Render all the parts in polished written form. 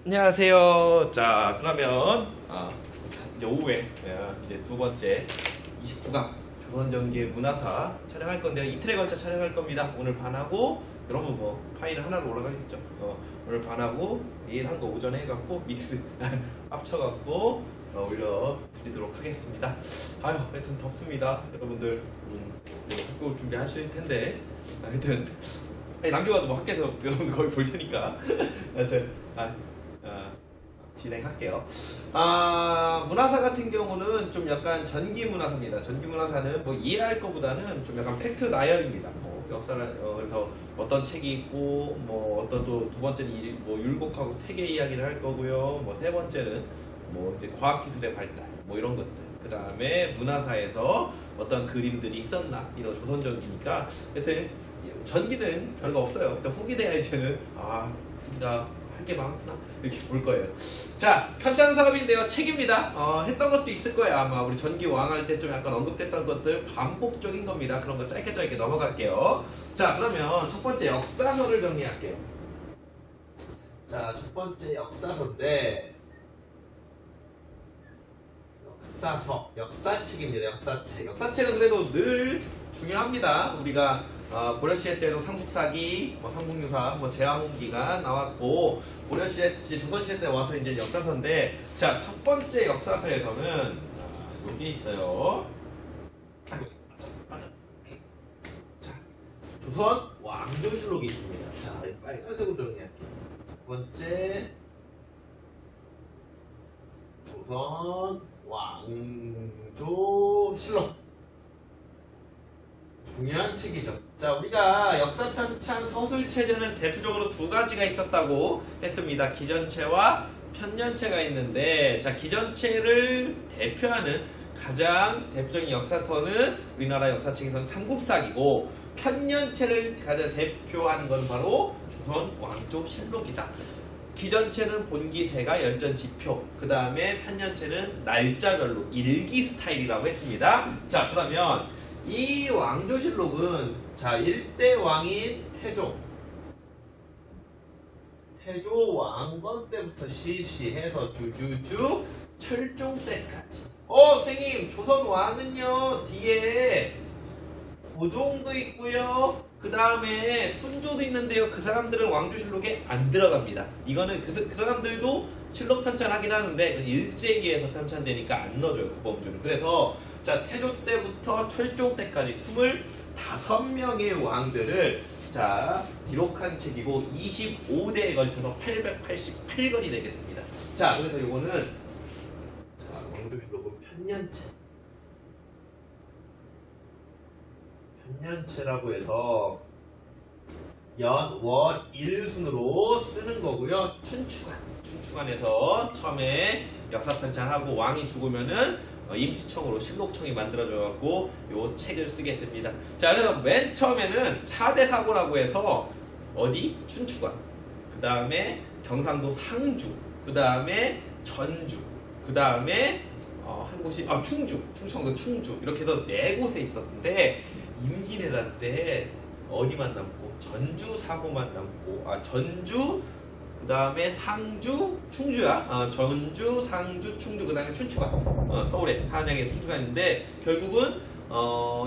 안녕하세요. 자, 그러면 이제 오후에 이제 두 번째 29강 조선전기의 문화사 촬영할 건데요. 이틀에 걸쳐 촬영할 겁니다. 오늘 반하고 여러분 뭐 파일은 하나로 올라가겠죠. 오늘 반하고 내일 한 거 오전에 해갖고 믹스 합쳐갖고 올려드리도록 하겠습니다. 아유, 하여튼 덥습니다. 여러분들 학교 준비하실 텐데 하여튼 남겨봐도 뭐 학교에서 여러분들 거의 볼 테니까 하여튼 진행할게요. 문화사 같은 경우는 좀 약간 전기 문화사입니다. 전기 문화사는 뭐 이해할 것보다는 좀 약간 팩트 나열입니다. 뭐 역사를 그래서 어떤 책이 있고 뭐 어떤 또 두 번째는 뭐 율곡하고 태계 이야기를 할 거고요. 뭐 세 번째는 뭐 이제 과학기술의 발달 뭐 이런 것들. 그 다음에 문화사에서 어떤 그림들이 있었나 이런 조선전기니까 하여튼 전기는 별거 없어요. 일단 후기대야 이제는 후기가 할 게 많구나 이렇게 볼 거예요. 자, 편찬 사업인데요. 책입니다. 했던 것도 있을 거예요. 아마 우리 전기 왕할 때 좀 약간 언급됐던 것들 반복적인 겁니다. 그런 거 짧게 넘어갈게요. 자, 그러면 첫 번째 역사서를 정리할게요. 자, 첫 번째 역사서인데 역사책입니다. 역사책은 그래도 늘 중요합니다. 우리가 고려시대 때도 삼국사기, 삼국유사, 제왕홍기가 나왔고 고려시대, 조선시대 때 와서 이제 역사서인데, 자, 첫 번째 역사서에서는 여기 있어요. 자, 조선 왕조실록이 있습니다. 자, 빨간색으로 정리할게요. 첫 번째 조선 왕조실록. 중요한 책이죠. 자, 우리가 역사편찬 서술체제는 대표적으로 두 가지가 있었다고 했습니다. 기전체와 편년체가 있는데, 자, 기전체를 대표하는 가장 대표적인 역사서는 우리나라 역사책에서는 삼국사기고, 편년체를 가장 대표하는 건 바로 조선 왕조실록이다. 기전체는 본기세가 열전지표, 그 다음에 편년체는 날짜별로 일기 스타일이라고 했습니다. 자, 그러면 이 왕조실록은 자, 1대 왕인 태조 왕건 때부터 실시해서 주주주 철종 때까지. 선생님, 조선 왕은요 뒤에 고종도 있고요, 그 다음에 순조도 있는데요, 그 사람들은 왕조실록에 안 들어갑니다. 이거는 그 사람들도 실록 편찬하긴 하는데 일제기에서 편찬되니까 안 넣어줘요, 그 범주는. 그래서 자, 태조 때부터 철종 때까지 25명의 왕들을 자, 기록한 책이고 25대에 걸쳐서 888권이 되겠습니다. 자, 그래서 이거는 왕조실록은 편년체라고 해서 연, 월, 일순으로 쓰는 거고요. 춘추관에서 처음에 역사편찬하고 왕이 죽으면은 임시청으로 실록청이 만들어져갖고 요 책을 쓰게 됩니다. 자, 그래서 맨 처음에는 4대 사고라고 해서 어디? 춘추관, 그 다음에 경상도 상주, 그 다음에 전주, 그 다음에 한 곳이 충청도 충주, 이렇게 해서 4곳에 있었는데 임진왜란 때 어디만 남고 전주 사고만 남고, 전주, 그 다음에 상주, 충주야. 전주, 상주, 충주, 그 다음에 춘추관. 서울에 한양에서 춘추관 있는데 결국은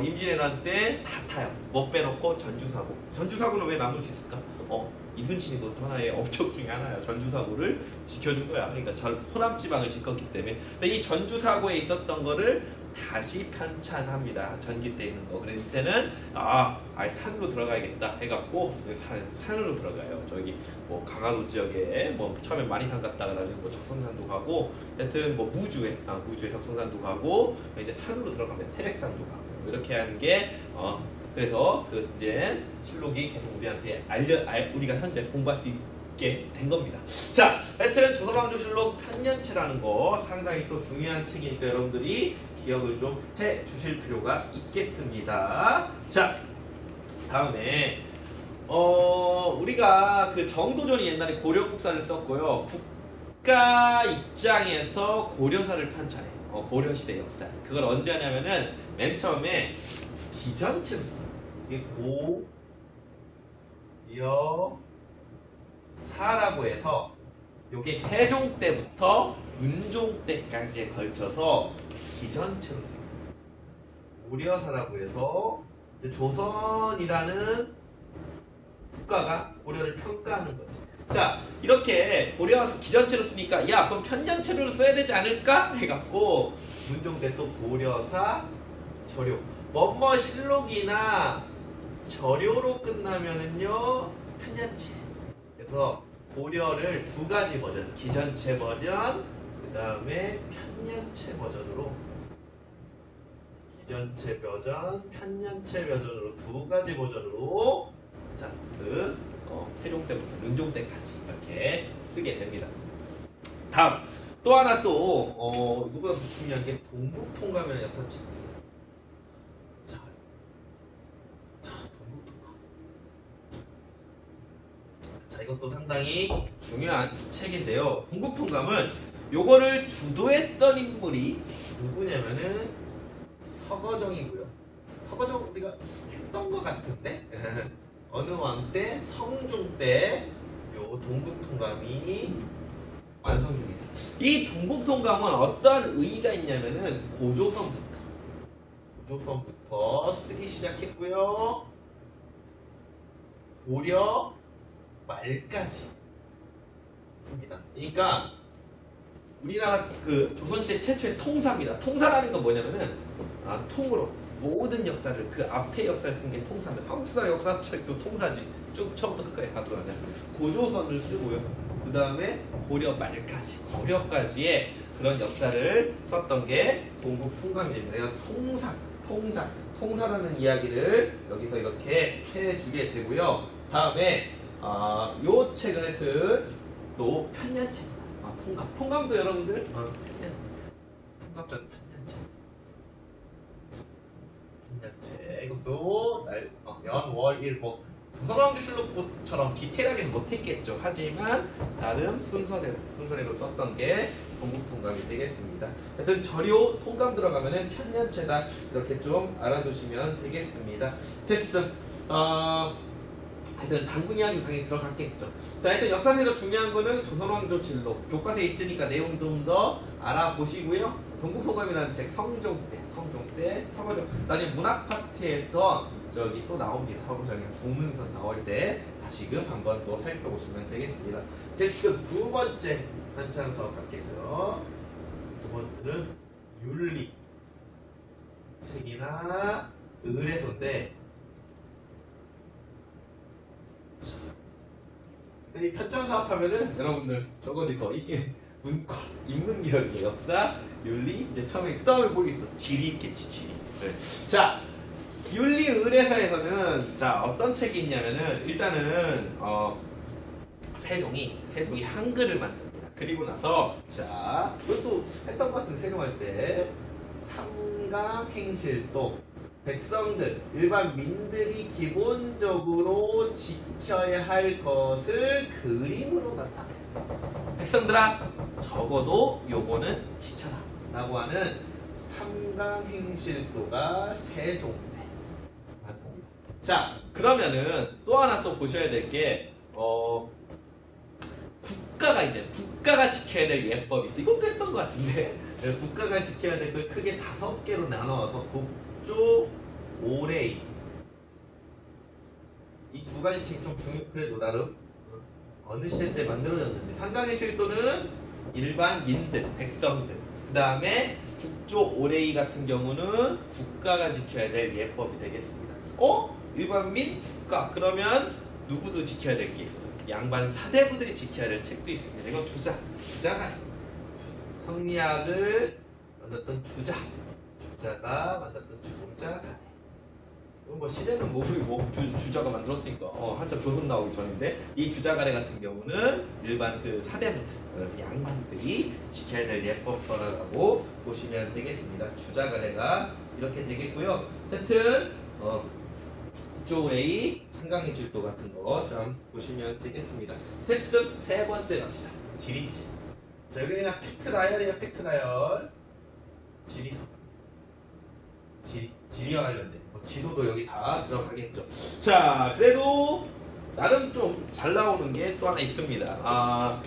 임진왜란 때 다 타요. 뭐 빼놓고 전주사고. 전주사고는 왜 남을 수 있을까? 이순신이 그것도 하나의 업적 중에 하나야. 전주사고를 지켜준 거야. 그러니까 호남 지방을 지켰기 때문에. 근데 이 전주사고에 있었던 거를 다시 편찬합니다. 전기 때 있는 거. 그래서 이때는 아예 산으로 들어가야겠다 해갖고 산으로 들어가요. 저기 뭐 강화도 지역에 뭐 처음에 마니산 갔다가 나중에 뭐 적성산도 가고, 하여튼 뭐 무주에 적성산도 가고, 이제 산으로 들어가면 태백산도 가고, 이렇게 하는 게 그래서 그 이제 실록이 계속 우리한테 우리가 현재 공부할 수 있게 된 겁니다. 자, 하여튼 조선왕조실록 편년체라는 거 상당히 또 중요한 책이니까 여러분들이 기억을 좀 해 주실 필요가 있겠습니다. 자, 다음에 우리가 그 정도전이 옛날에 고려국사를 썼고요. 국가 입장에서 고려사를 편찬해. 고려시대 역사. 그걸 언제 하냐면은 맨 처음에 기전체로 써. 이게 고려사라고 해서 요게 세종 때부터 문종 때까지에 걸쳐서 기전체로 씁니다. 고려사라고 해서 조선이라는 국가가 고려를 평가하는 거지. 자, 이렇게 고려와서 기전체로 쓰니까 야 그럼 편전체로 써야 되지 않을까? 해갖고 문종 때 또 고려사 저료 뭐뭐 실록이나 저료로 끝나면은요 편전체. 그래서 고려를 두 가지 버전, 기전체 버전, 그 다음에 편년체 버전으로 기전체 버전, 편년체 버전으로 두 가지 버전으로 자, 세종 때부터 문종 때까지 이렇게 쓰게 됩니다. 다음 또 하나 또 이거보다 더 중요한 게 동북통감이라는 역사책이 있어요. 자, 동북통감. 자, 이것도 상당히 중요한 책인데요. 동북통감은 요거를 주도했던 인물이 누구냐면은 서거정이고요. 서거정 우리가 했던 것 같은데 어느 왕 때? 성종 때 요 동북통감이 완성됩니다. 이 동북통감은 어떤 의의가 있냐면은 고조선부터 쓰기 시작했고요. 고려 말까지 씁니다. 그러니까 우리나라 그 조선시대 최초의 통사입니다. 통사라는 건 뭐냐면은 통으로 모든 역사를 그 앞에 역사를 쓴 게 통사입니다. 한국사 역사책도 통사지. 쭉 처음부터 끝까지 다 들어가냐. 고조선을 쓰고요. 그 다음에 고려 말까지, 고려까지의 그런 역사를 썼던 게 동북통감입니다. 내가 통사라는 이야기를 여기서 이렇게 해주게 되고요. 다음에 요 책은 하여튼 또 편년책. 통감도 여러분들 통감전 편년책 이것도 연, 월, 일 뭐 조선왕조실록처럼 디테일하게는 못했겠죠. 하지만 다른 순서대로 썼던 게 동북통감이 되겠습니다. 하여튼 저료 통감 들어가면은 편년체다 이렇게 좀 알아두시면 되겠습니다. 테스트 하여튼 당군 이야기 당연히 들어갔겠죠. 자, 하여튼 역사적으로 중요한 거는 조선왕조실록 교과서에 있으니까 내용 좀 더 알아보시고요. 동북통감이라는 책 성종 때 서거정 나중에 문학 파트에서 저기 또 나옵니다. 서거정이 동문선 나올 때 다시금 한번 또 살펴보시면 되겠습니다. 테스트 두 번째 한창서 밖에서 두 번째는 윤리 책이나 의례서인데 이 편찬사업 하면은 여러분들 저거지 거의 문과, 인문계열의 역사, 윤리, 이제 처음에 그 다음에 뭐 있어? 지리 있겠지, 지리. 네. 자, 윤리 의례서에서는 자 어떤 책이 있냐면은 일단은 세종이 한글을 만듭니다. 그리고 나서 자 이것도 했던 것 같은 세종 할 때 삼강행실도 백성들, 일반 민들이 기본적으로 지켜야 할 것을 그림으로 나타내. 백성들아, 적어도 요거는 지켜라. 라고 하는 삼강행실도가 세종 때. 자, 그러면은 또 하나 또 보셔야 될 게, 국가가 지켜야 될 예법이 있어. 이것도 했던 것 같은데. 국가가 지켜야 될 걸 크게 5개로 나눠서 국조, 오레이 이 두 가지 책 좀 그래도 나름 어느 시대 때 만들어졌는지 삼강의 실도는 일반 민들, 백성들 그 다음에 국조, 오레이 같은 경우는 국가가 지켜야 될 예법이 되겠습니다. 일반민, 국가 그러면 누구도 지켜야 될 게 있어. 양반 사대부들이 지켜야 될 책도 있습니다. 이건 주자가 성리학을 만들었던 주자가 만들었던 주자가 뭐 시대는 주자가 만들었으니까 한참 조선 나오기 전인데 이 주자가래 같은 경우는 일반 그 사대부들 양반들이 지켜야 될 예법서라고 보시면 되겠습니다. 주자가래가 이렇게 되겠고요. 하여튼 국조오레이 한강의질도 같은 거 좀 보시면 되겠습니다. 테스트 세 번째 갑시다. 지리지. 자, 여기 그냥 팩트라이얼이에요. 팩트라이얼. 지리서. 지리와 관련된 지도도 여기 다 들어가겠죠. 자, 그래도 나름 좀 잘 나오는 게 또 하나 있습니다.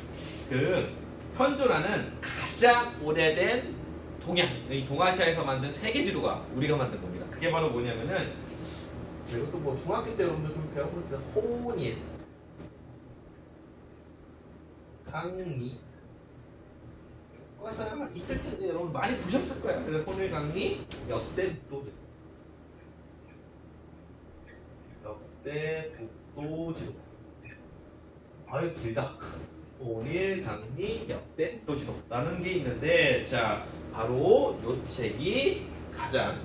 그 현존하는 가장 오래된 동양, 이 동아시아에서 만든 세계 지도가 우리가 만든 겁니다. 그게 바로 뭐냐면은 이것도 뭐 중학교 때 여러분들 좀 배워볼 때 홍일 강리 과사 있을 텐데 여러분 많이 보셨을 거예요. 그래서 홍일 강리 역대 국도 지도. 아유 길다. 홍일 강리 역대 국도 지도라는 게 있는데, 자 바로 요 책이 가장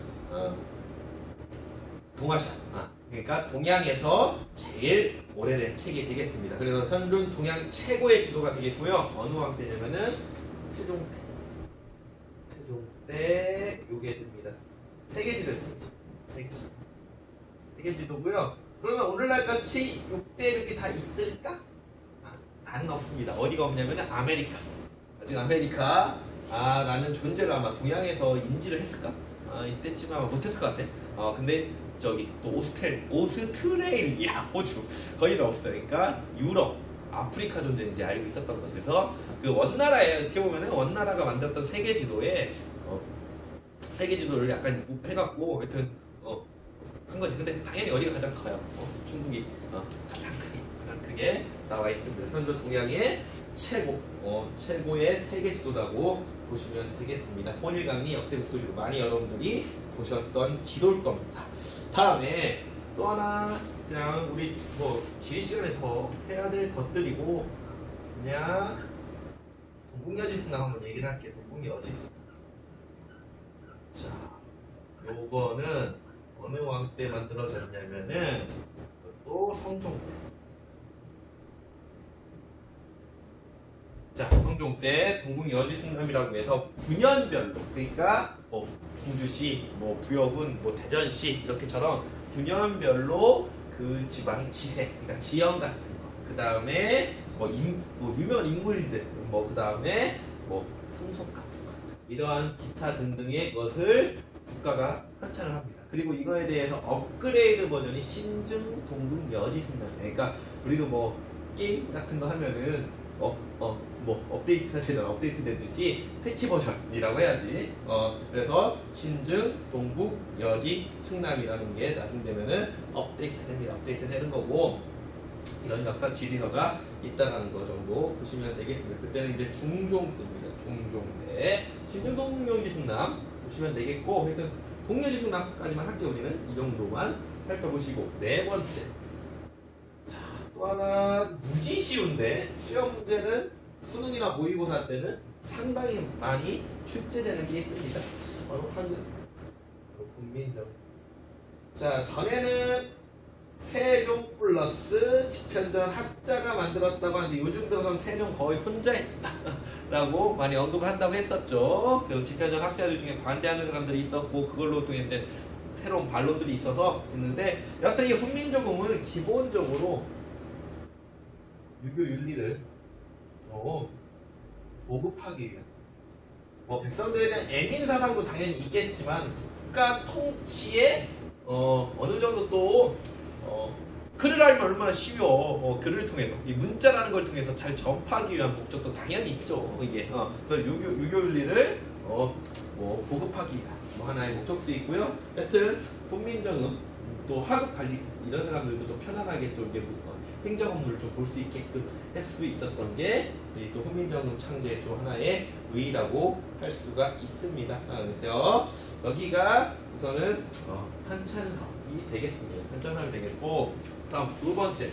동아시아, 그러니까 동양에서 제일 오래된 책이 되겠습니다. 그래서 현존 동양 최고의 지도가 되겠고요. 어느 왕 때냐면은 태종 때 요게 됩니다. 세계 지도였습니다. 세계 지도고요. 그러면 오늘날 같이 6대륙이 다 있을까? 다는 없습니다. 어디가 없냐면은 아메리카. 아직 아메리카라는 존재를 아마 동양에서 인지를 했을까? 이때쯤 아마 못했을 것 같아. 근데 저기 또 오스트레일리아, 호주 거기는 없어요. 그러니까 유럽, 아프리카 존재 이제 알고 있었던 거죠. 그래서 그 원나라에 어떻게 보면은 원나라가 만들었던 세계 지도에 세계 지도를 약간 해갖고 하여튼 한 거지. 근데 당연히 어디가 가장 커요? 중국이 가장 크게 나와 있습니다. 현존 동양의 최고의 세계 지도라고 보시면 되겠습니다. 홍일강리 역대 국도지도 많이 여러분들이 보셨던 지도일 겁니다. 다음에 또 하나 그냥 우리 뭐 지리 시간에 더 해야 될 것들이고, 그냥 동국여지승남 한번 얘기를 할게요. 동국여지승남. 자, 요거는 어느 왕 때 만들어졌냐면은 또 성종 때. 자, 성종 때 동국여지승남이라고 해서 9년별로, 그러니까 뭐 공주시, 뭐 부여군, 뭐 대전시 이렇게처럼 9년별로 그 지방의 지세, 그러니까 지형 같은 거, 그 다음에 뭐 유명한 인물들, 뭐 그 다음에 뭐 풍속 같은 거, 이러한 기타 등등의 것을 국가가 편찬을 합니다. 그리고 이거에 대해서 업그레이드 버전이 신증 동국여지승남. 그러니까 우리도 뭐 게임 같은 거 하면은 뭐 업데이트가 되잖아. 업데이트 되듯이 패치 버전이라고 해야지. 그래서 신증 동북 여지 승남이라는 게 나중 되면은 업데이트 됩니다. 업데이트 되는 거고, 이런 역사 지리서가 있다라는 거 정도 보시면 되겠습니다. 그때는 이제 중종 때입니다. 중종 때 신증 동북 여지 승남 보시면 되겠고, 하여튼 동여지 승남까지만 할게요. 우리는 이 정도만 살펴보시고, 네 번째. 또 하나 무지 쉬운데 시험 문제는 수능이나 모의고사 때는 상당히 많이 출제되는 게 있습니다. 바로 한글 국민정. 자, 전에는 세종 플러스 집현전 학자가 만들었다고 하는데 요즘 들어서는 세종 거의 혼자 했다라고 많이 언급을 한다고 했었죠. 그리고 집현전 학자들 중에 반대하는 사람들이 있었고, 그걸로 통해 새로운 반론들이 있어서 있는데, 여하튼 이 훈민정음은 기본적으로 유교 윤리를 보급하기 위한, 뭐 백성들에 대한 애민 사상도 당연히 있겠지만 국가 통치에 어느 정도 또 글을 알면 얼마나 쉬워. 글을 통해서 이 문자라는 걸 통해서 잘 전파하기 위한 목적도 당연히 있죠. 이게 그래서 유교 윤리를 뭐 보급하기 위한 뭐 하나의 목적도 있고요. 하여튼 훈민정음 또 하급 관리 이런 사람들도 좀 편안하게 좀 이게 행정 업무를 좀 볼 수 있게끔 할 수 있었던 게 또 훈민정음 창제의 또 하나의 의의라고 할 수가 있습니다. 그래서 여기가 우선은 편찬서이 되겠습니다. 편찬서이 되겠고, 다음 두 번째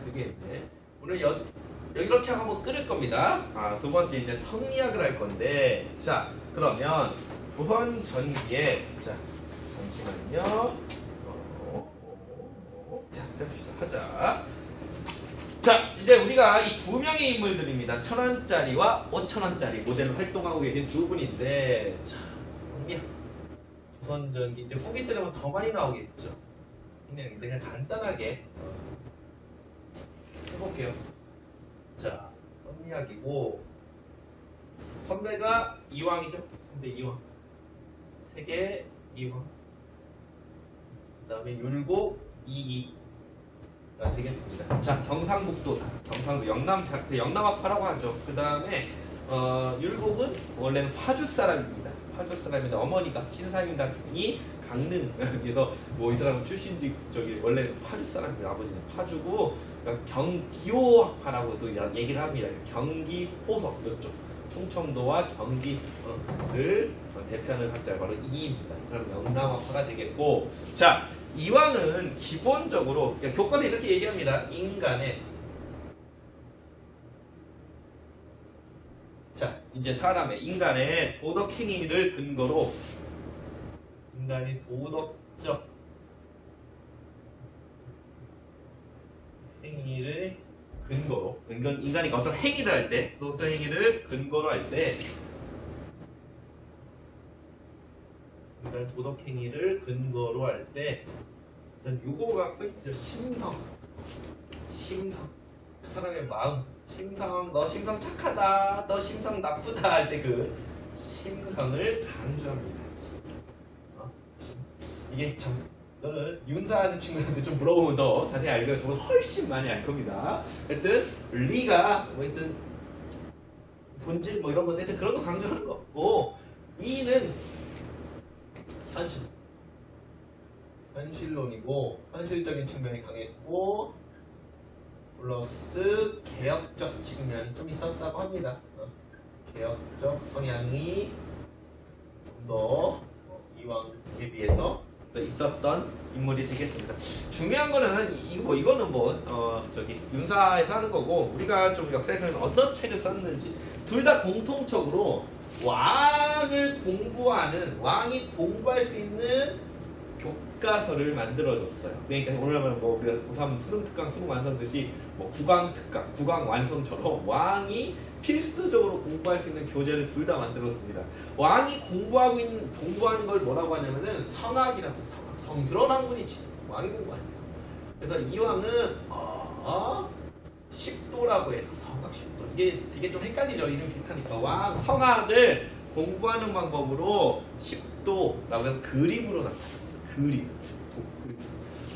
그게 있네. 오늘 이렇게 한번 끊을 겁니다. 두 번째 이제 성리학을 할 건데, 자 그러면 조선 전기에, 자 잠시만요. 자, 해봅시다. 하자. 자, 이제 우리가 이 두 명의 인물들입니다. 1,000원짜리와 5,000원짜리 모델로 활동하고 계신 두 분인데, 자, 성리학, 조선전기, 이제 후기 때는 더 많이 나오겠죠. 그냥 간단하게 해볼게요. 자, 성리학이고, 선배가 이왕이죠. 선배 이왕. 세계 이왕. 그 다음에 율곡 이이. 되겠습니다. 자, 경상북도사, 영남학파라고 하죠. 그 다음에 율곡은 원래는 파주 사람입니다. 파주 사람인데 어머니가 신사임당이 강릉에서 뭐 이 사람은 출신지 저기 원래 파주 사람입니다. 아버지는 파주고 그러니까 경기호학파라고도 얘기를 합니다. 경기 호석 이쪽 충청도와 경기를 대표하는 학자가 바로 이입니다. 이 사람은 영남학파가 되겠고, 자, 이왕은 기본적으로 교과서에 이렇게 얘기합니다. 이제 인간의 도덕 행위를 근거로 인간이 도덕적 행위를 근거로 인간이 어떤 행위를 할 때 도덕적 행위를 근거로 할 때 인간 도덕 행위를 근거로 할 때 요거가 포인트죠. 심성 그 사람의 마음 심성, 너 심성 착하다, 너 심성 나쁘다 할 때 그 심성을 강조합니다. 이게 참 너는 윤사하는 친구한테 좀 물어보면 더 자세히 알고요. 저는 훨씬 많이 알 겁니다. 하여튼 리가 뭐 하여튼 본질 뭐 이런 건데 하여튼 그런 거 강조하는 거고, 이는 현실론이고 현실적인 측면이 강했고 플러스 개혁적 측면이 좀 있었다고 합니다. 개혁적 성향이 좀 더 이왕에 비해서 더 있었던 인물이 되겠습니다. 중요한 거는 이거는 저기 윤사에서 하는 거고, 우리가 좀 역사에서는 어떤 책을 썼는지 둘 다 공통적으로 왕이 공부할 수 있는 교과서를 만들어줬어요. 그러니까 오늘 하면 우리가 고3 수능특강 수능 완성듯이 국왕특강, 국왕 완성처럼 왕이 필수적으로 공부할 수 있는 교재를 둘 다 만들었습니다. 왕이 공부하는 걸 뭐라고 하냐면은 성학이라고, 성스러운 학문이지. 왕이 공부하니까. 그래서 이 왕은 십도라고 해서 성학 십도. 이게 되게 좀 헷갈리죠. 이름 비슷하니까. 성학을 공부하는 방법으로 십도라고 해서 그림으로 나타났어요. 그림.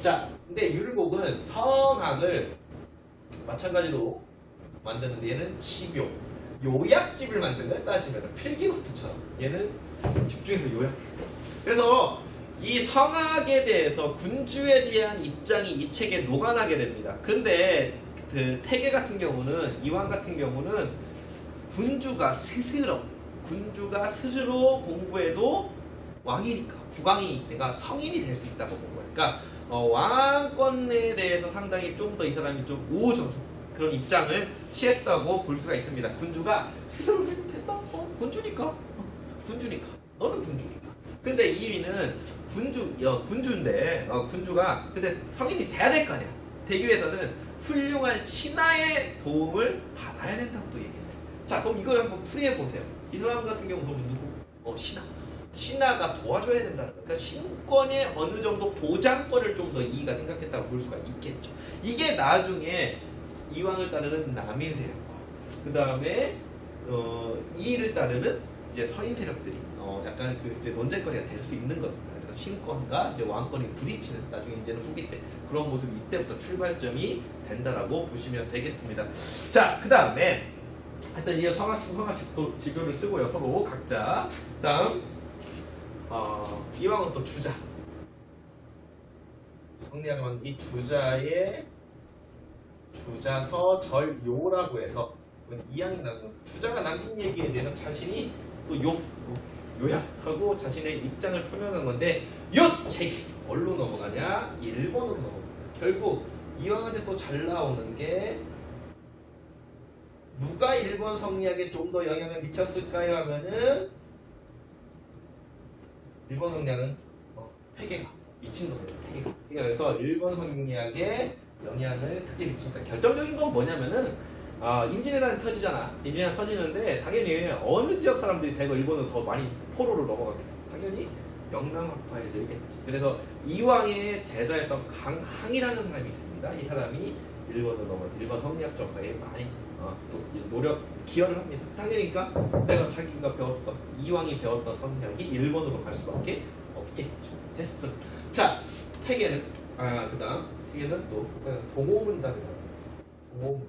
자, 근데 율곡은 성학을 마찬가지로 만드는데 얘는 집요, 요약집을 만든 거야. 따지면 필기노트처럼. 얘는 집중해서 요약. 그래서 이 성학에 대해서 군주에 대한 입장이 이 책에 녹아나게 됩니다. 근데 그 태계 같은 경우는, 이왕 같은 경우는 군주가 스스로 공부해도 왕이니까, 국왕이 내가 성인이 될 수 있다고 본 거예요. 그러니까 왕권에 대해서 상당히 좀 더 이 사람이 좀 우호적인 그런 입장을 취했다고 볼 수가 있습니다. 군주가 스스로 됐다. 군주니까. 너는 군주니까. 근데 이위는 군주인데 군주가 근데 성인이 돼야 될 거 아니야. 되기 위해서는 훌륭한 신하의 도움을 받아야 된다고 또 얘기해요. 자, 그럼 이걸 한번 풀이해 보세요. 이 사람 같은 경우 보면 누구? 신하가 도와줘야 된다는 거예요. 그러니까 신권의 어느 정도 보장권을 좀 더 이의가 생각했다고 볼 수가 있겠죠. 이게 나중에 이왕을 따르는 남인 세력과 그 다음에 이의를 따르는 이제 서인 세력들이 약간 그 이제 논쟁거리가 될 수 있는 겁니다. 그러니까 신권과 이제 왕권이 부딪히는, 나중에 이제는 후기 때 그런 모습이 이때부터 출발점이 된다라고 보시면 되겠습니다. 자, 그 다음에 하여튼 이 성학식 지교를 쓰고요. 서로 각자. 다음 이왕은 또 주자. 성리학은 이 주자의 주자서 절요라고 해서 이양이 나는 주자가 남긴 얘기에 대해서 자신이 또 요약하고 자신의 입장을 표명한 건데, 요 책이 뭘로 넘어가냐? 일본으로 넘어갑니다. 결국 이왕한테 또 잘 나오는 게 누가 일본 성리학에 좀 더 영향을 미쳤을까요? 하면은 일본 성리학은 태계가 미친 놈이에요. 태계가. 그래서 일본 성리학에 영향을 크게 미친다. 결정적인 건 뭐냐면은 임진왜란이 터지잖아. 임진왜란 터지는데 당연히 어느 지역 사람들이 대거 일본으로 더 많이 포로로 넘어가겠어. 당연히 영남학파에서 얘기했지. 그래서 이왕의 제자였던 강항이라는 사람이 있습니다. 이 사람이 일본으로 넘어서 일본 성리학 전파에 많이 또 기여를 합니다. 당연히니까 내가 자기가 배웠던, 이왕이 배웠던 성리학이 일본으로 갈 수밖에 없겠죠. 됐어. 자, 태계는 그 다음 뒤에는 또 동호문답이라고. 동호문답.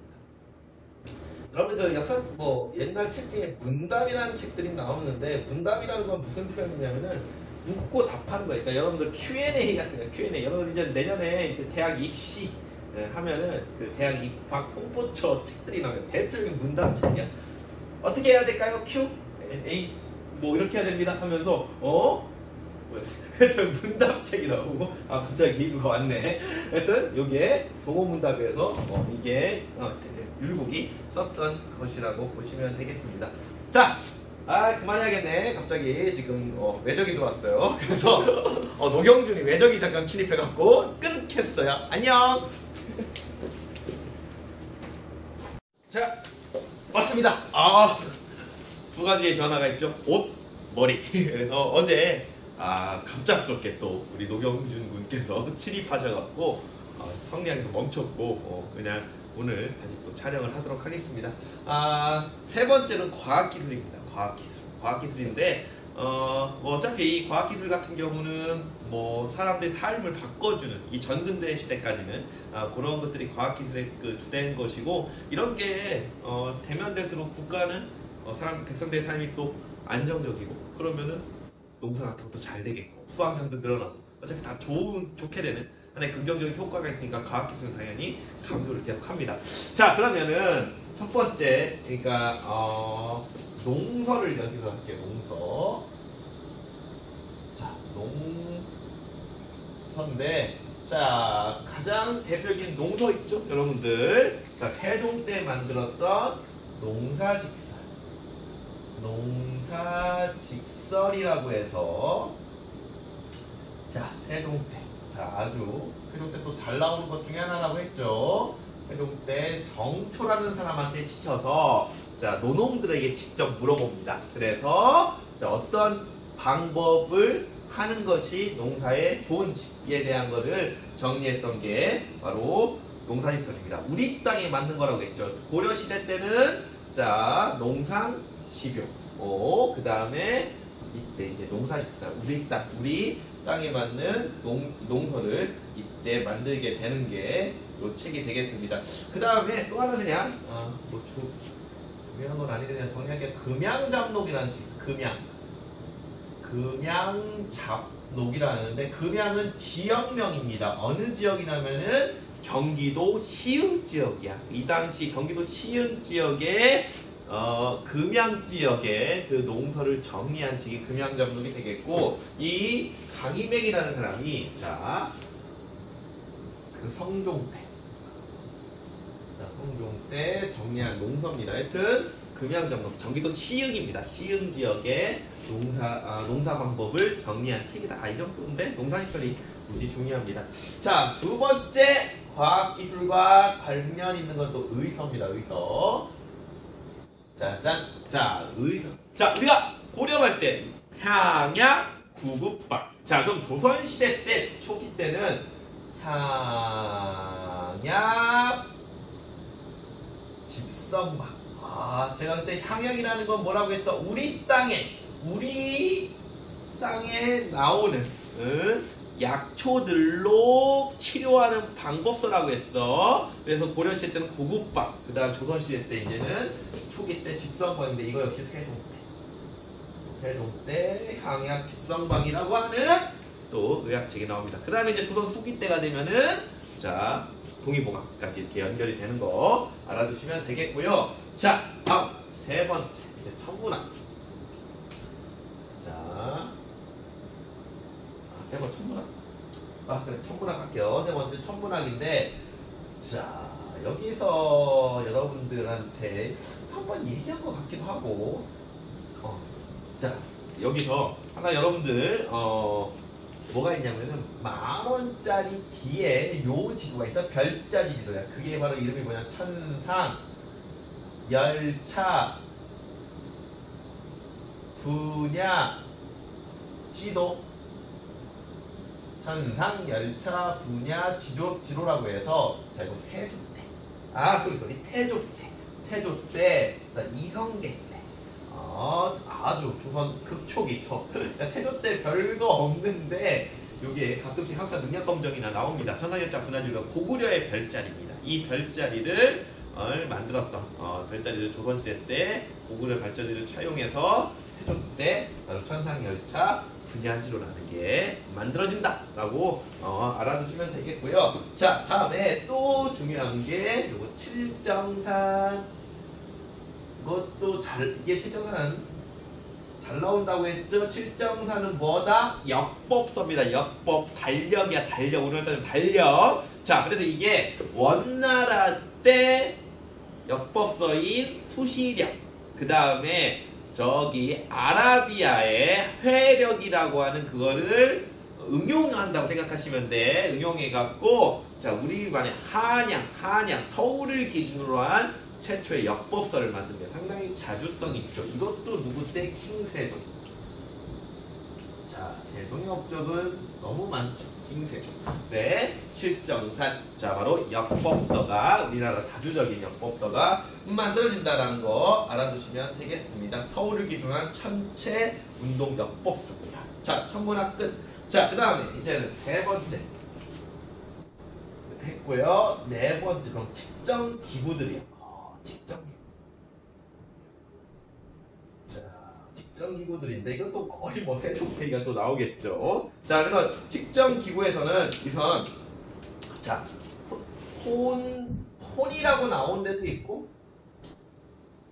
여러분들 그 역사 뭐 옛날 책 중에 문답이라는 책들이 나오는데 문답이라는 건 무슨 표현이냐면은 묻고 답하는 거예요. 그러니까 여러분들 Q&A 같은 거 Q&A. 여러분들 이제 내년에 이제 대학 입시 하면은 그 대학 입학 홍보처 책들이 나오면 대표적인 문답 책이야. 어떻게 해야 될까요? Q? A 뭐 이렇게 해야 됩니다 하면서 하여튼 문답책이 나오고 갑자기 기부가 왔네. 하여튼 요게 동호문답에서 이게 율곡이 썼던 것이라고 보시면 되겠습니다. 자, 그만해야겠네. 갑자기 지금 외적이 들어왔어요. 그래서 노경준이 외적이 잠깐 침입해갖고 끊겠어요. 안녕. 자, 왔습니다. 두 가지의 변화가 있죠. 옷, 머리. 그래서 어제 갑작스럽게 또 우리 노경준 군께서 침입하셔갖고 성량에서 멈췄고 그냥 오늘 다시 또 촬영을 하도록 하겠습니다. 세 번째는 과학기술입니다. 과학기술인데 어차피 이 과학기술 같은 경우는 뭐 사람들의 삶을 바꿔주는 이 전근대 시대까지는 그런 것들이 과학기술의 그 주된 것이고 이런 게 되면 될수록 국가는 백성들의 삶이 또 안정적이고 그러면은 농사 같은 것도 잘 되겠고 수확량도 늘어나고 어차피 다 좋게 되는 하나의 긍정적인 효과가 있으니까 과학기술은 당연히 강조를 계속합니다. 자, 그러면은 첫 번째 그러니까 농서를 연습을 할게요. 농서. 자, 농서인데 자, 가장 대표적인 농서 있죠, 여러분들. 자, 세종 때 만들었던 농사직설이라고 해서 자, 세종 때. 자, 세종 때 또 잘 나오는 것 중에 하나라고 했죠. 세종 때 정초라는 사람한테 시켜서 자, 노농들에게 직접 물어봅니다. 그래서 자, 어떤 방법을 하는 것이 농사에 좋은지에 대한 것을 정리했던 게 바로 농사직설입니다. 우리 땅에 맞는 거라고 했죠. 고려시대 때는 자, 농상식용. 그 다음에 이때 이제 농사직설. 우리 땅에 맞는 농서를 이때 만들게 되는 게 요 책이 되겠습니다. 그 다음에 또 하나 그냥 중요한 건 아닌데 그냥 정리할게. 금양잡록이라는 책. 금양잡록이라는데 금양은 지역명입니다. 어느 지역이냐면은 경기도 시흥 지역이야. 이 당시 경기도 시흥 지역에 금양 지역의 그 농서를 정리한 책이 금양잡록이 되겠고 이 강희맥이라는 사람이 자, 그 성종 때 정리한 농서입니다. 하여튼 금양잡록 경기도 시흥입니다. 시흥 지역의 농사 방법을 정리한 책이다. 이 정도인데 농사직설이 무지 중요합니다. 자, 두 번째 과학기술과 관련 있는 건 또 의서입니다. 의서. 짜잔. 자, 의서. 자, 우리가 고려할 때 향약, 구급박. 자, 그럼 조선시대 때 초기 때는 향약, 집성박. 제가 그때 향약이라는 건 뭐라고 했어? 우리 땅에 나오는 약초들로 치료하는 방법서라고 했어. 그래서 고려시대 때는 구급박, 그 다음 조선시대 때 이제는 초기 때 집성박인데 이거 역시 세종 때 향약 집성박이라고 하는 또 의학책이 나옵니다. 그 다음에 이제 조선 후기 때가 되면은 자, 동의보감까지 이렇게 연결이 되는 거 알아두시면 되겠고요. 자, 다음 세 번째 이제 천문학. 자, 세 번째 천문학. 그래, 천문학 할게요. 세 번째 천문학인데, 자, 여기서 여러분들한테 한번 얘기한 것 같기도 하고, 자, 여기서 하나 여러분들 뭐가 있냐면은 10,000원짜리 뒤에 요 지도가 있어. 별자리 지도야. 그게 바로 이름이 뭐냐? 천상 열차 분야 지도. 천상 열차 분야 지도라고 해서 자, 이거 세조 때. 태조 때. 자, 이성계 때. 아주 조선 극초기죠. 태조 때 별거 없는데 요게 가끔씩 항상 능력검정이나 나옵니다. 천상열차 분화지가 고구려의 별자리입니다. 이 별자리를 만들었던 별자리를 조선시대 때 고구려 별자리를 차용해서 해줬을 때 바로 천상열차 분야지로라는 게 만들어진다라고 알아두시면 되겠고요. 자, 다음에 또 중요한 게 요거 칠정산. 이것도 이게 칠정산 잘 나온다고 했죠. 칠정산은 뭐다? 역법서입니다. 역법 달력이야. 달력. 오늘 따지면 달력. 자, 그래서 이게 원나라 때 역법서인 수시력. 그 다음에 저기 아라비아의 회력이라고 하는 그거를 응용한다고 생각하시면 돼. 응용해갖고 자 우리만의 한양 서울을 기준으로 한 최초의 역법서를 만듭니다. 상당히 자주성이 있죠. 이것도 누구세? 킹세종. 자 세종의 업적은 너무 많죠. 킹세종. 네, 칠정산. 자 바로 역법서가 우리나라 자주적인 역법서가 만들어진다라는 거 알아두시면 되겠습니다. 서울을 기준으로 한 천체 운동 역법서입니다. 자 천문학 끝. 자 그 다음에 이제는 세 번째 했고요. 네 번째 그럼 측정 기구들이요. 측정 기구. 자 측정 기구들인데 이것도 거의 뭐 세종페이가 또 나오겠죠. 자 그래서 측정 기구에서는 우선 자 혼이라고 나온 데도 있고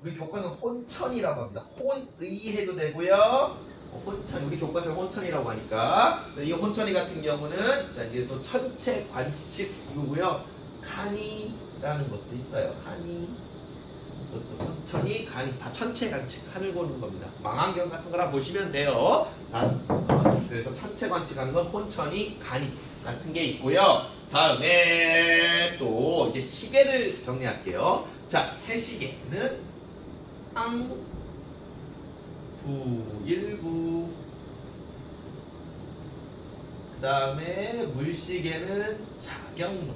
우리 교과서 혼천이라고 합니다. 혼의 해도 되고요. 혼천, 우리 교과서 혼천이라고 하니까 이 혼천이 같은 경우는 자 이제 또 천체 관측 기구고요. 칸이라는 것도 있어요. 칸이 이것도 혼천이 간이 다 천체 관측 하늘 보는 겁니다. 망원경 같은 거라 보시면 돼요. 그래서 천체 관측하는 건 혼천이 간이 같은 게 있고요. 다음에 또 이제 시계를 정리할게요. 자 해시계는 앙 919. 그 다음에 물시계는 자경로.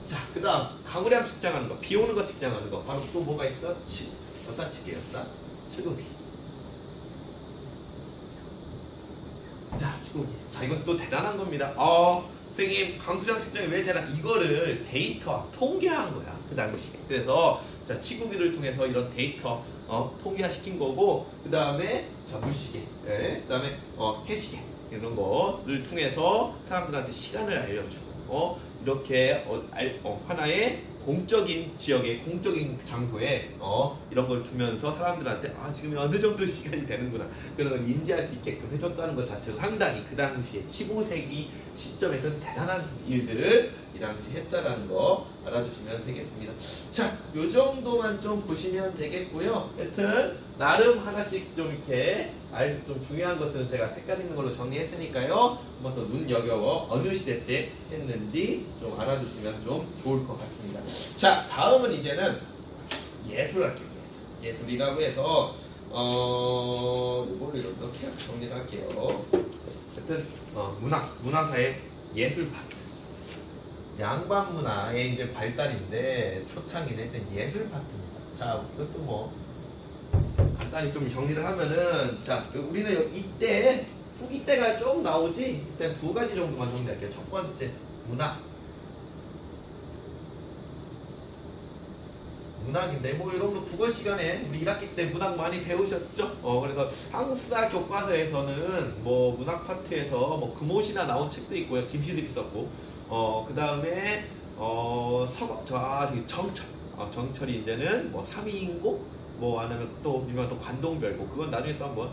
자, 그 다음 강우량 측정하는 거, 비 오는 거 측정하는 거. 바로 또 뭐가 있어? 어떤 시계였다? 치구기. 자, 치구기. 자, 이건 또 대단한 겁니다. 선생님, 강수량 측정이 왜 대단? 이거를 데이터와 통계한 거야. 그 당시에. 그래서 자, 치구기를 통해서 이런 데이터 통계화시킨 거고 그 다음에 자 물시계, 네. 그 다음에 해시계 이런 거를 통해서 사람들한테 시간을 알려주고 이렇게 하나의 공적인 지역에 공적인 장소에 이런 걸 두면서 사람들한테 지금 어느 정도 시간이 되는구나 그런 걸 인지할 수 있게끔 해줬다는 것 자체로 상당히 그 당시에 15세기 시점에서는 대단한 일들을 이 당시 했다라는 거 알아주시면 되겠습니다. 자, 요 정도만 좀 보시면 되겠고요. 하여튼 나름 하나씩 좀 이렇게 좀 중요한 것들은 제가 색깔 있는 걸로 정리했으니까요. 한번 더 눈여겨워 어느 시대 때 했는지 좀 알아주시면 좀 좋을 것 같습니다. 자, 다음은 이제는 예술학교. 예술이라고 해서 이거를 이렇게 정리를 할게요. 하여튼 문화사의 예술 파트. 양반 문화의 이제 발달인데 초창기는 하여튼 예술 파트입니다. 자, 이것도 뭐 간단히 좀 정리를 하면은 자, 우리는 이때 후기 때가 좀 나오지. 일단 두 가지 정도만 정리할게요. 첫 번째 문학인데 뭐 여러분도 국어 시간에 우리 1학기 때 문학 많이 배우셨죠? 그래서 한국사 교과서에서는 뭐 문학 파트에서 뭐 금옷이나 나온 책도 있고요. 김시도 있었고 그 다음에 저기 정철이 이제는 뭐 삼위인곡 뭐 아니면 또 유명한 또 관동별곡 그건 나중에 또 한번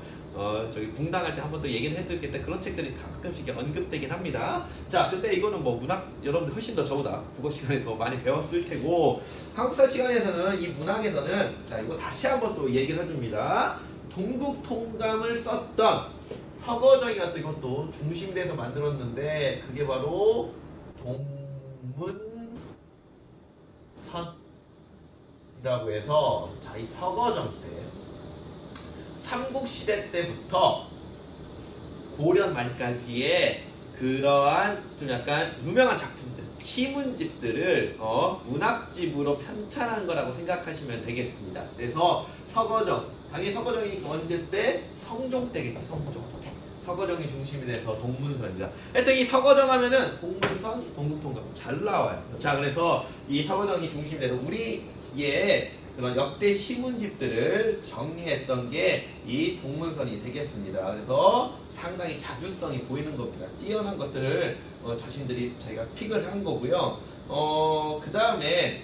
저기 붕당할 때 한번 또 얘기를 해드리겠다. 그런 책들이 가끔씩 언급되긴 합니다. 자, 근데 이거는 뭐 문학 여러분들 훨씬 더 저보다 국어 시간에 더 많이 배웠을 테고 한국사 시간에서는 이 문학에서는 자 이거 다시 한번 또 얘기를 해줍니다. 동국통감을 썼던 서거정이가 또 이것도 중심돼서 만들었는데 그게 바로 동문선이라고 해서 자 이 서거정 때 삼국시대 때부터 고려 말까지의 그러한 좀 약간 유명한 작품들, 시문집들을 문학집으로 편찬한 거라고 생각하시면 되겠습니다. 그래서 서거정, 당연히 서거정이 언제 때? 성종 때겠지, 성종. 서거정이 중심이 돼서 동문선이다. 하여튼 이 서거정 하면은 동문선, 동국통감 잘 나와요. 자, 그래서 이 서거정이 중심이 돼서 우리의 그런 역대 시문집들을 정리했던 게 이 동문선이 되겠습니다. 그래서 상당히 자주성이 보이는 겁니다. 뛰어난 것들을 자신들이 자기가 픽을 한 거고요. 그 다음에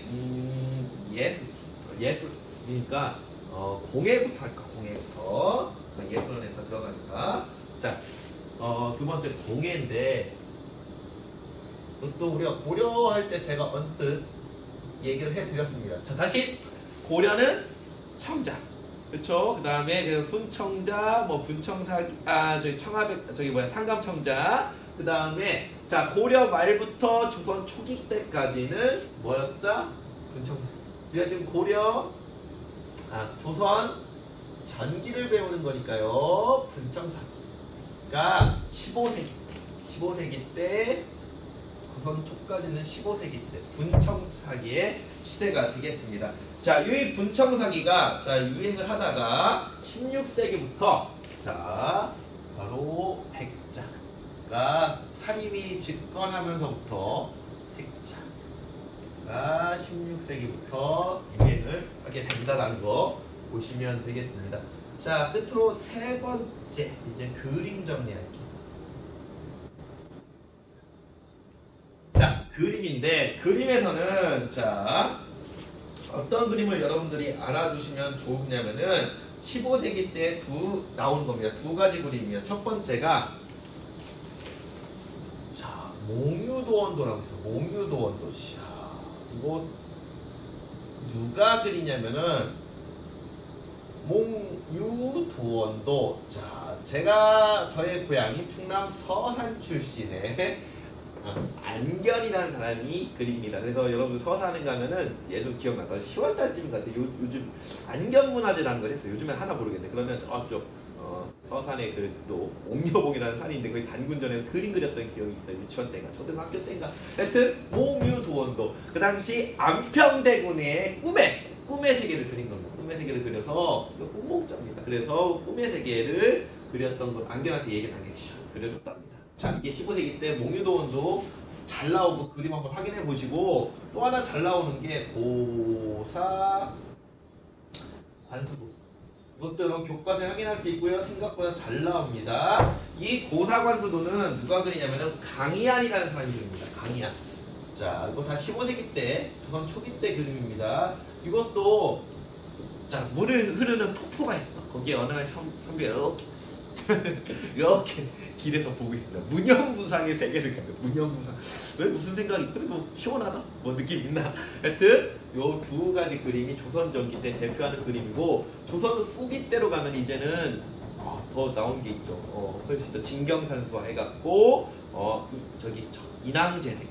예술이니까 공예부터 할까? 공예부터. 예술원에서 들어가니까. 자, 두 번째 공예인데 또 우리가 고려할 때 제가 언뜻 얘기를 해드렸습니다. 자, 다시 고려는 청자, 그렇죠? 그 다음에 그 순청자, 뭐 분청사, 상감청자. 그 다음에 자, 고려 말부터 조선 초기 때까지는 뭐였다? 분청사. 우리가 지금 조선 전기를 배우는 거니까요. 분청사기가 15세기 때 조선 초까지는 15세기 때 분청사기의 시대가 되겠습니다. 자, 이 분청사기가 유행을 하다가 16세기부터 바로 백자가 사림이 집권하면서부터 백자가 16세기부터 유행을 하게 된다는 거 보시면 되겠습니다. 자, 끝으로 세 번째 이제 그림 정리할게요. 자, 그림인데 그림에서는 어떤 그림을 여러분들이 알아두시면 좋으냐면은 15세기 때 나오는 겁니다. 두 가지 그림이에요. 첫 번째가 몽유도원도라고 있어요. 몽유도원도. 이거 누가 그리냐면은 몽유도원도. 저의 고향이 충남 서산 출신의 안견이라는 사람이 그립니다. 그래서 여러분 서산에 가면은 예전 기억나서 10월달쯤 같아요. 요즘 안견문화재라는 걸 했어요. 요즘엔 하나 모르겠네. 그러면 저쪽 서산에 또 옥녀봉이라는 산이 있는데 거기 단군전에 그림 그렸던 기억이 있어요. 유치원 때인가 초등학교 때인가. 하여튼 몽유도원도. 그 당시 안평대군의 꿈의 세계를 그린 겁니다. 꿈의 세계를 그려서 꿈목자입니다. 그래서 꿈의 세계를 그렸던 걸 안견한테 얘기를 한 게 그려줬답니다. 자, 이게 15세기 때 몽유도원도 잘 나오고 그림 한번 확인해 보시고, 또 하나 잘 나오는 게 고사 관수도. 이것들은 교과서에 확인할 수 있고요. 생각보다 잘 나옵니다. 이 고사관수도는 누가 그리냐면은 강희안이라는 사람이 그립니다. 강희안. 자, 이거 다 15세기 때, 조선 초기 때 그림입니다. 이것도 물을 흐르는 폭포가 있어. 거기에 어느 날 선비가 이렇게 길에서 보고 있습니다. 무념무상의 세계를 가요. 무념무상. 왜 무슨 생각이 그래도 시원하다? 뭐 느낌 있나? 하여튼 요 두 가지 그림이 조선 전기 때 대표하는 그림이고, 조선 후기 때로 가면 이제는 더 나온 게 있죠. 훨씬 더 진경산수화 해갖고 인왕제생,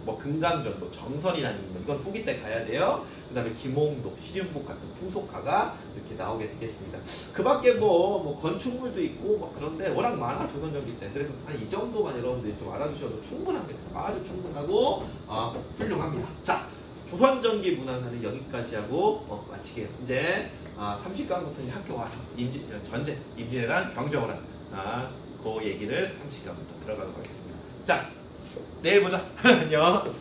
뭐 금강전도, 정선이라는 인물, 이건 후기 때 가야 돼요. 그 다음에 김홍도, 시륜복 같은 풍속화가 이렇게 나오게 되겠습니다. 그 밖에 뭐 건축물도 있고 그런데 워낙 많아, 조선전기 때. 그래서 한 이 정도만 여러분들이 좀 알아주셔도 충분합니다. 아주 충분하고 훌륭합니다. 자, 조선전기 문화사는 여기까지 하고 마치게요. 이제 30강부터 이제 학교 와서 임진왜란 병정호란 그 얘기를 30강부터 들어가도록 하겠습니다. 자, 내일 보자. 안녕.